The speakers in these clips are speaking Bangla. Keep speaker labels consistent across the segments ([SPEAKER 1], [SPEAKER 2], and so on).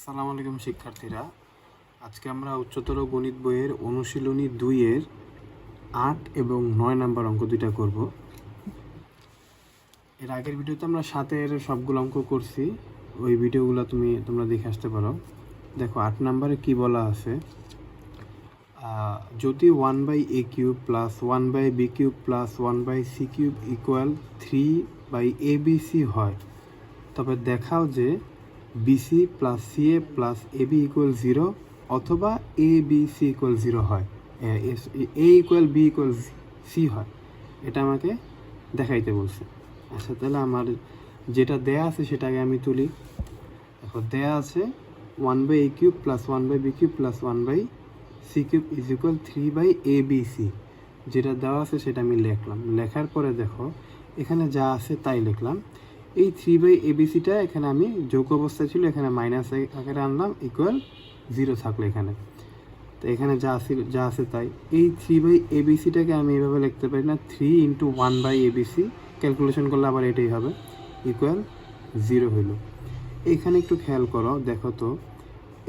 [SPEAKER 1] আসসালামু আলাইকুম শিক্ষার্থীরা, আজকে আমরা উচ্চতর গণিত বইয়ের অনুশীলনী 2-এর 8 এবং 9 নাম্বার অঙ্ক দুইটা করব। এর আগের ভিডিওতে আমরা 7-এর সবগুলো অঙ্ক করছি, ওই ভিডিওগুলো তোমরা দেখে আসতে পারো। দেখো 8 নাম্বারে কি বলা আছে, যদি 1/a³ + 1/b³ + 1/c³ = 3/abc হয়, তবে দেখাও যে BC + CA + AB = 0 অথবা ABC = 0 হয়, A = B = C হয়। এটা আমাকে দেখাইতে বলছে। আচ্ছা, তাহলে আমার যেটা দেয়া আছে সেটা আগে আমি তুলি। দেখো দেয়া আছে 1/a³ + 1/b³ + 1/c³ = 3/abc। যেটা দেওয়া আছে সেটা আমি লিখলাম। লেখার পরে দেখো এখানে যা আছে তাই লিখলাম। এই 3/abcটা এখানে আমি যোগ অবস্থায় ছিল, এখানে মাইনাস আকারে আনলাম, = 0 থাকলো এখানে। তো এখানে যা আছে তাই। এই 3/abcটাকে আমি এভাবে লিখতে পারি না, 3 × 1/abc, ক্যালকুলেশন করলে আবার এটাই হবে, = 0 হইল। এইখানে একটু খেয়াল করো, দেখো তো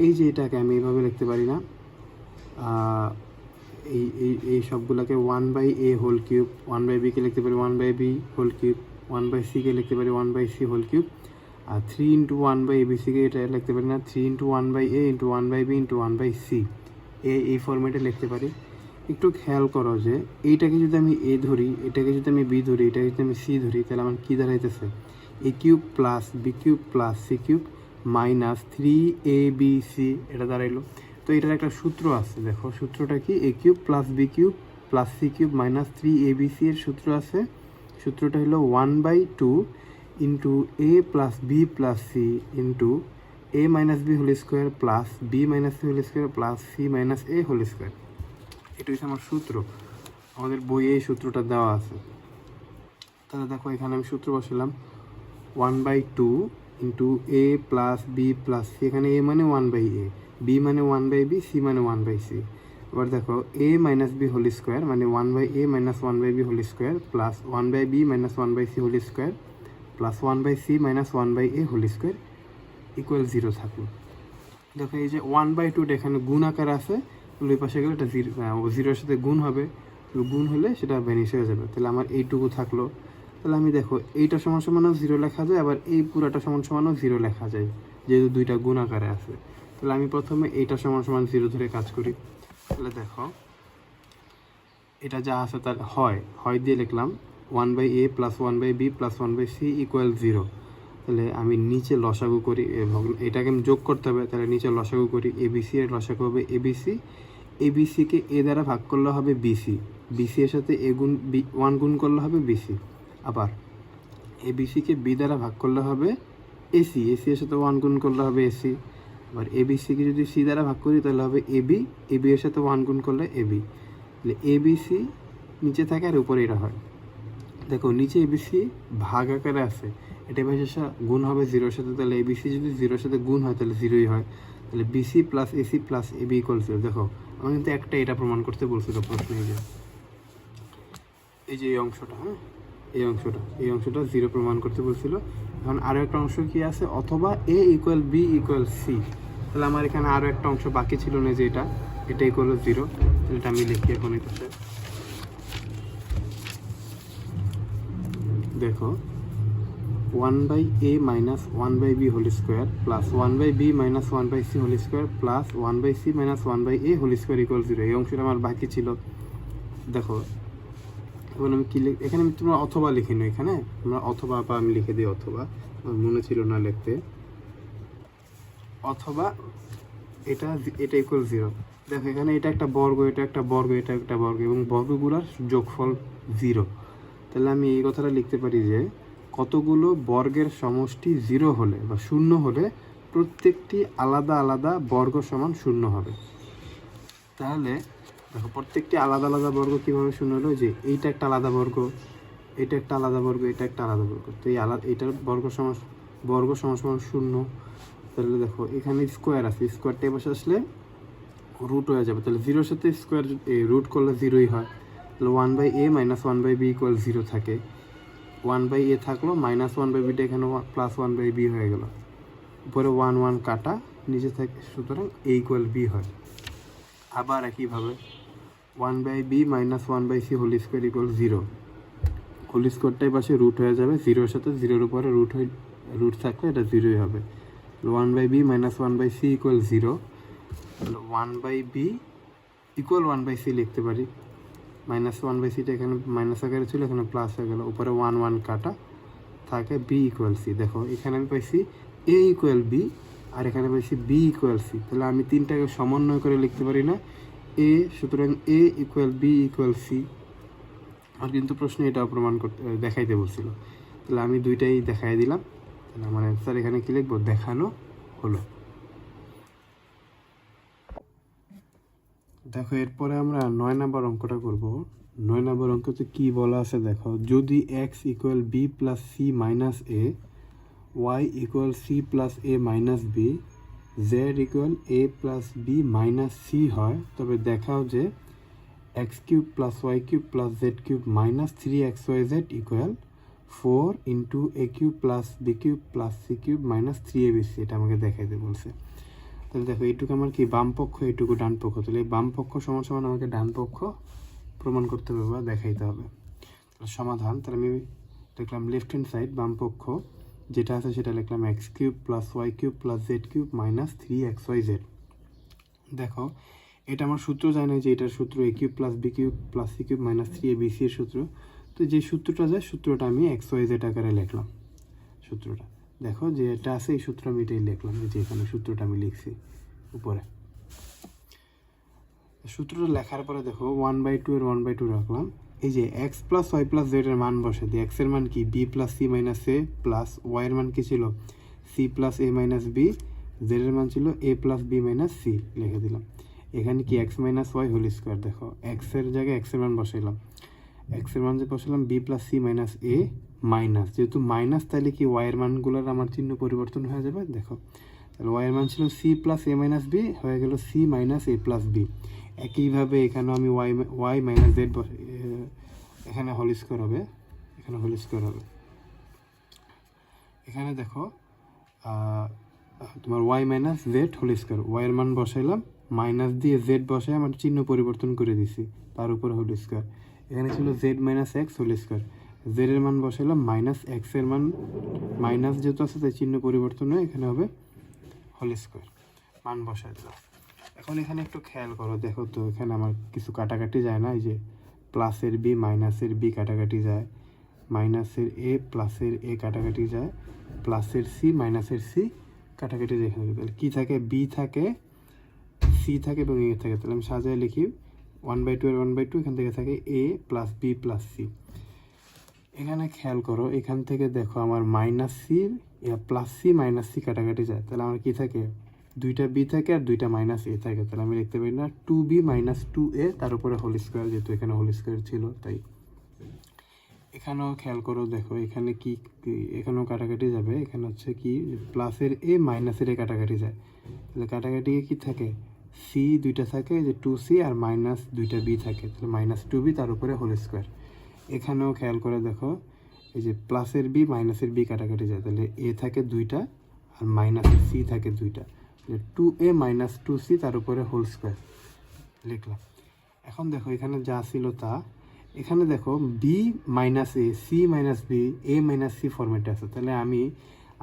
[SPEAKER 1] এই যে এটাকে আমি এভাবে লিখতে পারি না, এই সবগুলোকে 1/a³ 1/b-কে লিখতে পারি 1/b³, 1/c-কে লিখতে পারি 1/c³, আর 3 × 1/abc-কে এটা লিখতে পারি না, 3 × 1/a × 1/b × 1/c, এই ফরম্যাটে লিখতে পারি। একটু খেয়াল করো যে এইটাকে যদি আমি a ধরি, এটাকে যদি আমি b ধরি, এটাকে যদি আমি c ধরি, তাহলে আমার কী দাঁড়াইতেছে, a³ + b³ + c³ - 3abc, এটা দাঁড়াইলো। তো এটার একটা সূত্র আছে, দেখো সূত্রটা কি, a³ + b³ + c³ - 3abc এর সূত্র আছে। সূত্রটা হলো 1/2 × a + b + c × a - b² + b - c² + c - a²। এটা হচ্ছে আমার সূত্র, আমাদের বইয়ে এই সূত্রটা দেওয়া আছে। তাহলে দেখো এখানে আমি সূত্র বসালাম 1/2 × a + b + c, এখানে a মানে 1/a, b মানে 1/b, c মানে 1/c। এবার দেখো a - b² মানে 1/a - 1/b² + 1/b - 1/c² + 1/c - 1/a² = 0 থাকলো। দেখো এই যে 1/2টা এখানে গুণ আকার আছে, ওই পাশে গেলে এটা 0-এর সাথে গুণ হবে, গুণ হলে সেটা ভ্যানিশ হয়ে যাবে। তাহলে আমার এইটুকু থাকলো। তাহলে আমি দেখো এইটা সমান সমানও 0 লেখা যায়, আবার এই পুরাটা সমান সমানও 0 লেখা যায়, যেহেতু দুইটা গুণ আকারে আছে। তাহলে আমি প্রথমে এইটা সমান সমান 0 ধরে কাজ করি। তাহলে দেখো এটা যা আছে তার হয় দিয়ে লিখলাম 1/a + 1/b + 1/c = 0। তাহলে আমি নিচে লসাগু করি, এটাকে আমি যোগ করতে হবে, তাহলে নিচে লসাগু করি, abc এর লসাগু হবে abc, abc-কে a দ্বারা ভাগ করলে হবে bc, bc এর সাথে a গুণ 1 গুণ করলে হবে bc, আবার abc-কে b দ্বারা ভাগ করলে হবে ac, ac এর সাথে 1 গুণ করলে হবে ac, আবার abc-কে যদি c দ্বারা ভাগ করি তাহলে হবে ab, ab এর সাথে 1 গুণ করলে ab। তাহলে abc নিচে থাকে আর উপরে এটা হয়। দেখো নিচে abc ভাগ আকারে আছে, এটা ভাষা গুণ হবে 0-এর সাথে, তাহলে abc যদি 0-এর সাথে গুণ হয় তাহলে 0-ই হয়। তাহলে bc + ac + ab = 0। দেখো আমি কিন্তু এটা প্রমাণ করতে বলছিল প্রশ্নে, এই যে এই অংশটা, এই অংশটা 0 প্রমাণ করতে বলছিল। এখন আরও একটা অংশ কি আছে, অথবা a = b = c। তাহলে আমার এখানে আরও একটা অংশ বাকি ছিল না, যে এটা = 0। তাহলে এটা আমি লিখি এখন। এটাতে দেখো 1/a - 1/b² + 1/b - 1/c² + 1/c - 1/a² = 0, এই অংশটা আমার বাকি ছিল। দেখো এখন আমি কি এখানে তোমরা অথবা লিখে নিও, এখানে আমরা অথবা বা আমি লিখে দিই, অথবা আমার মনে ছিল না লিখতে, অথবা এটা = 0। দেখো এখানে এটা একটা বর্গ, এটা একটা বর্গ, এটা একটা বর্গ, এবং বর্গগুলোর যোগফল 0। তাহলে আমি এই কথাটা লিখতে পারি যে কতগুলো বর্গের সমষ্টি 0 হলে বা 0 হলে প্রত্যেকটি আলাদা আলাদা বর্গ সমান 0 হবে। তাহলে দেখো প্রত্যেকটি আলাদা আলাদা বর্গ কীভাবে 0 হলো, যে এইটা একটা আলাদা বর্গ, এটা একটা আলাদা বর্গ, এটা একটা আলাদা বর্গ, তো এইটার বর্গ সমান 0। তাহলে দেখো এখানে স্কোয়ার আছে, স্কোয়ারটা বসে আসলে রুট হয়ে যাবে, তাহলে 0-এর সাথে স্কোয়ার রুট করলে 0-ই হয়। তাহলে 1/a - 1/b = 0 থাকে, 1/a থাকলো, -1/b টা এখানে +1/b হয়ে গেল, উপরে 1 1 কাটা, নিচে থাকে, সুতরাং এ ইকুয়াল বি হয়। আবার একইভাবে 1/b minus 1/c whole square equal 0, whole স্কোয়ারটাই পাশে রুট হয়ে যাবে, 0-এর সাথে 0-এর উপরে রুট থাকলে এটা 0ই হবে। 1/b minus 1/c equal 0, 1/b equal 1/c লিখতে পারি। মাইনাস 1/cটা এখানে মাইনাস আকারে ছিল, এখানে প্লাস হয়ে গেল, উপরে 1 কাটা থাকে, b ইকুয়াল c। দেখো এখানে আমি পাইছি a ইকুয়াল b, আর এখানে পাইছি b ইকুয়াল c। তাহলে আমি তিনটাকে সমন্বয় করে লিখতে পারি না a, সুতরাং a equal b equal c। আর কিন্তু প্রশ্নে এটাও প্রমাণ করতে দেখাইতে বলছিল, তাহলে আমি দুইটাই দেখাই দিলাম। তাহলে আমার অ্যান্সার এখানে কি লিখবো, দেখানো হলো। দেখো এরপরে আমরা 9 নম্বর অঙ্কটা করব। 9 নম্বর অঙ্কতে কি বলা আছে দেখো, যদি x equal b plus c minus a, y equal c plus a minus b, z equal a plus b minus c হয়, তবে দেখাও যে x cube plus y cube plus z cube minus 3xyz equal 4 into a cube plus b cube plus c cube minus 3abc। এটা আমাকে দেখাইতে বলছে। তাহলে দেখো এইটুকু আমার কি বাম পক্ষ, এইটুকু ডান পক্ষ, তাহলে এই বাম পক্ষ সমান সমান আমাকে ডান পক্ষ প্রমাণ করতে হবে বা দেখাইতে হবে। তাহলে সমাধান, তাহলে আমি লিখলাম লেফট হ্যান্ড সাইড বাম পক্ষ যেটা আছে সেটা লিখলাম x cube plus y cube plus z cube minus 3xyz। দেখো এটা আমার সূত্র যায় না, যে এটার সূত্র a cube plus b cube plus c cube minus 3abc এর সূত্র। তো যে সূত্রটা যায়, সূত্রটা আমি xyz আকারে লিখলাম। সূত্রটা দেখো যে এটা আছে, এই সূত্র আমি এটাই লিখলাম, যে এখানে সূত্রটা আমি লিখছি উপরে। সূত্রটা লেখার পরে দেখো 1/2 এর 1/2 রাখলাম। এই যে x plus y plus z এর মান বসে দিই। এক্স এর মান কি, b plus c minus a, plus y এর মান কি ছিল, c plus a minus b, z এর মান ছিল a plus b minus c, লিখে দিলাম। এখানে কি x minus y whole square, দেখো এক্স এর জায়গায় এক্স এর মান বসাইলাম, এক্স এর মান যে বসালাম বি প্লাস সি মাইনাস এ মাইনাস, যেহেতু মাইনাস তাহলে কি ওয়াই এর মানগুলোর আমার চিহ্ন পরিবর্তন হয়ে যাবে। দেখো তাহলে ওয়াই এর মান ছিল c plus a minus b, হয়ে গেল c minus a plus b. একইভাবে এখানে আমি ওয়াই মাইনাস জেড, এখানে হোল স্কোয়ার হবে, এখানে হোল স্কোয়ার হবে। এখানে দেখো তোমার y minus z whole square, ওয়াইয়ের মান বসাইলাম, মাইনাস দিয়ে জেড বসাই আমার চিহ্ন পরিবর্তন করে দিছি, তার উপর হোল স্কোয়ার। এখানে ছিল z minus x whole square, জেডের মান বসাইলাম, মাইনাস এক্সের মান মাইনাস যেহেতু আছে তাই চিহ্ন পরিবর্তন হয়ে এখানে হবে হোল স্কোয়ার, মান বসাই দিলাম। এখন এখানে একটু খেয়াল করো, দেখো তো এখানে আমার কিছু কাটাকাটি যায় না, এই যে প্লাসের বি মাইনাসের বি কাটাকাটি যায়, মাইনাসের এ প্লাসের এ কাটাকাটি যায়, প্লাসের সি মাইনাসের সি কাটাকাটি যায়। এখানে তাহলে কী থাকে, বি থাকে, সি থাকে এবং এ থাকে। তাহলে আমি সাজায় লিখি 1/2 এর 1/2, এখান থেকে থাকে a plus b plus c. এখানে খেয়াল করো, এখান থেকে দেখো আমার minus c plus c minus c কাটাকাটি যায়, তাহলে আমার কী থাকে, দুইটা বি থাকে আর দুইটা মাইনাস এ থাকে। তাহলে আমি লিখতে পারি না 2b মাইনাস 2a, তার উপরে হোল স্কোয়ার, যেহেতু এখানে হোল স্কোয়ার ছিল তাই। এখানেও খেয়াল করো, দেখো এখানে কি, এখানেও কাটাকাটি যাবে, এখানে হচ্ছে কি প্লাসের এ মাইনাসের এ কাটাকাটি যায়, তাহলে কাটাকাটি কি থাকে, সি দুইটা থাকে, যে 2c আর মাইনাস দুইটা বি থাকে, তাহলে মাইনাস 2b তার উপরে হোল স্কোয়ার। এখানেও খেয়াল করে দেখো, এই যে প্লাসের বি মাইনাসের বি কাটাকাটি যায়, তাহলে এ থাকে দুইটা আর মাইনাসের সি থাকে দুইটা, 2a মাইনাস 2c তার উপরে হোল স্কোয়ার লিখলাম। এখন দেখো এখানে যা ছিল তা, এখানে দেখো বি মাইনাস এ, সি মাইনাস বি, এ মাইনাস সি ফরম্যাটে আছে। তাহলে আমি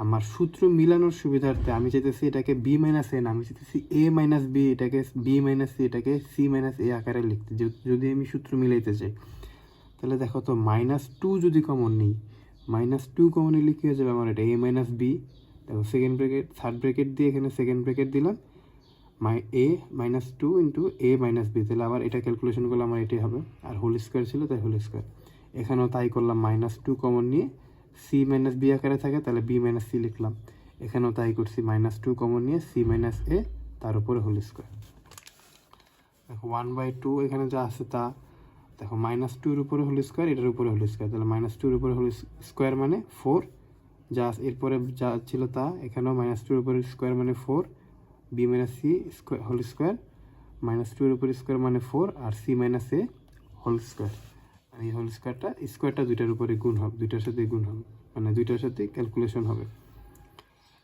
[SPEAKER 1] আমার সূত্র মিলানোর সুবিধার্থে আমি চাইতেছি এটাকে বি মাইনাস এ না, আমি চাইতেছি এ মাইনাস বি, এটাকে বি মাইনাস সি, এটাকে সি মাইনাস এ আকারে লিখতে, যদি আমি সূত্র মিলাইতে চাই। তাহলে দেখো তো -2 যদি কমন নিই, -2 কমন নিলে কী হয়ে যাবে আমার, এটা এ মাইনাস বি, দেখো সেকেন্ড ব্র্যাকেট থার্ড ব্র্যাকেট দিয়ে এখানে সেকেন্ড ব্র্যাকেট দিলাম, এ মাইনাস 2 ইন্টু এ মাইনাস বি, তাহলে আবার এটা ক্যালকুলেশন করলে আমার এটাই হবে, আর হোল স্কোয়ার ছিল তাই হোল স্কোয়ার। এখানেও তাই করলাম, -2 কমন নিয়ে সি মাইনাস বি আকারে থাকে, তাহলে বি মাইনাস সি লিখলাম। এখানেও তাই করছি, -2 কমন নিয়ে সি মাইনাস এ তার উপরে হোল স্কোয়ার। দেখো 1/2 এখানে যা আছে তা, দেখো -2 এর উপরে হোল স্কোয়ার, এটার উপরে হোল স্কোয়ার, তাহলে -2 এর উপরে হোল স্কোয়ার মানে 4, যা এরপরে যা ছিল তা, এখানেও -2 এর উপরে স্কোয়ার মানে 4, b minus c whole square, -2 এর উপরে স্কোয়ার মানে 4, আর c minus a whole square. এই হোল স্কোয়ারটা দুইটার উপরে গুণ হবে, দুইটার সাথে গুণ হবে, মানে দুইটার সাথে ক্যালকুলেশন হবে।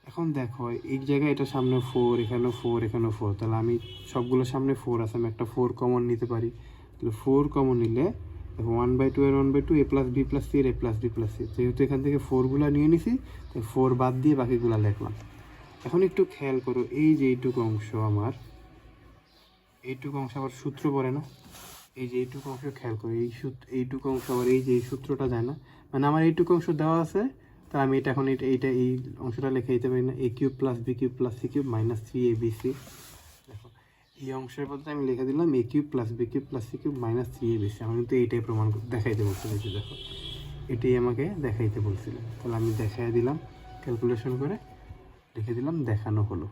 [SPEAKER 1] এখন দেখো এই জায়গায় এটা সামনে 4, এখানেও 4, এখানেও 4, তাহলে আমি সবগুলোর সামনে 4 আছে, আমি একটা 4 কমন নিতে পারি। তাহলে 4 কমন নিলে দেখো 1/2 এর 1/2 a plus b plus c এর a plus b plus c, যেহেতু এখান থেকে 4গুলো নিয়ে নিছি তাই 4 বাদ দিয়ে বাকিগুলো লিখলাম। এখন একটু খেয়াল করো, এই যে এইটুকু অংশ আমার, এইটুকু অংশ আবার সূত্র পড়ে না, এই যে এইটুকু অংশ খেয়াল করো, এইটুকু অংশ আবার এই যে এই সূত্রটা যায় না, মানে আমার এইটুকু অংশ দেওয়া আছে, তা আমি এটা এখন এইটা এই অংশটা লিখে দিতে পারি না, a cube plus b cube plus c cube minus 3abc। দেখো এই অংশের বদলে আমি লিখে দিলাম a cube plus b cube plus c cube minus 3abc। আমি কিন্তু এইটাই প্রমাণ দেখাইতে বলছিল, এই যে দেখো এটাই আমাকে দেখাইতে বলছিল, তাহলে আমি দেখাই দিলাম, ক্যালকুলেশন করে লিখে দিলাম, দেখানো হলো।